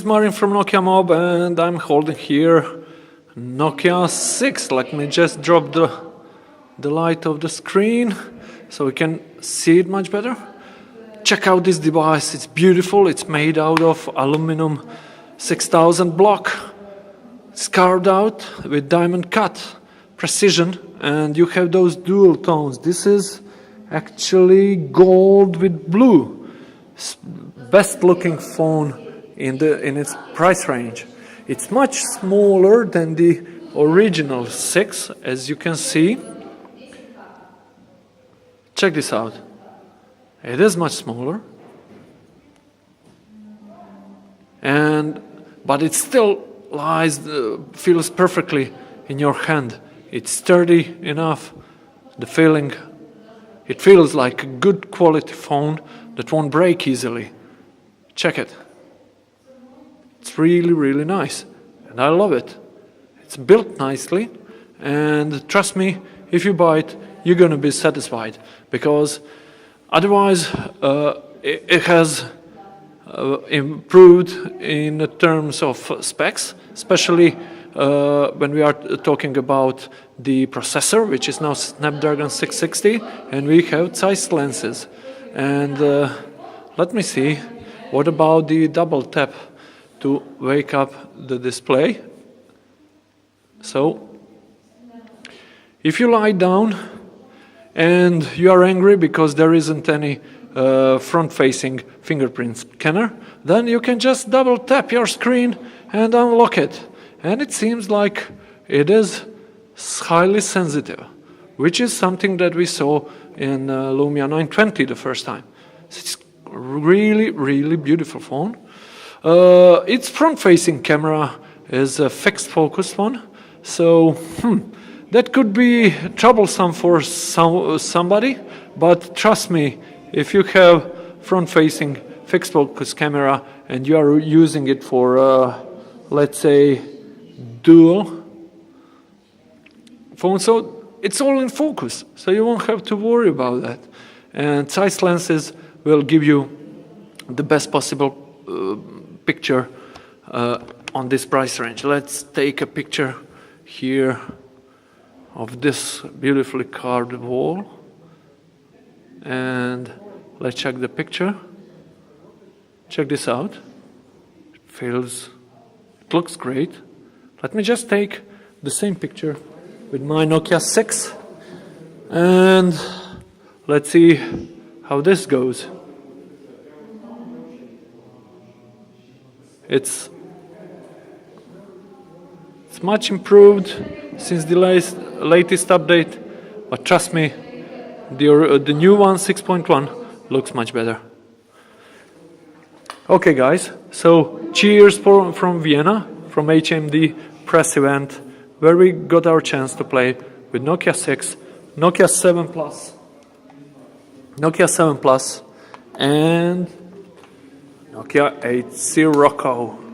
Marin from Nokiamob, and I'm holding here Nokia 6. Let me just drop the light of the screen so we can see it much better. Check out this device, it's beautiful. It's made out of aluminum 6000 block. It's carved out with diamond cut precision, and you have those dual tones. This is actually gold with blue. Best looking phone in its price range. It's much smaller than the original 6, as you can see. Check this out. It is much smaller, but it still feels perfectly in your hand. It's sturdy enough. It feels like a good quality phone that won't break easily. Check it. It's really, really nice, and I love it. It's built nicely, and trust me, if you buy it, you're gonna be satisfied, because otherwise it has improved in terms of specs, especially when we are talking about the processor, which is now Snapdragon 660, and we have size lenses. And let me see, what about the double tap to wake up the display? So, if you lie down and you are angry because there isn't any front-facing fingerprint scanner, then you can just double tap your screen and unlock it. And it seems like it is highly sensitive, which is something that we saw in Lumia 920 the first time. It's really, really beautiful phone. Its front-facing camera is a fixed focus one, so that could be troublesome for somebody, but trust me, if you have front-facing fixed focus camera and you are using it for, let's say, dual phone, so it's all in focus, so you won't have to worry about that. And size lenses will give you the best possible picture on this price range. Let's take a picture here of this beautifully carved wall, and let's check the picture. Check this out. It looks great. Let me just take the same picture with my Nokia 6, and let's see how this goes. It's much improved since the latest update, but trust me, the new one, 6.1, looks much better. Okay guys, so cheers from Vienna, from HMD press event, where we got our chance to play with Nokia 6, Nokia 7 Plus, and Nokia 8 Sirocco.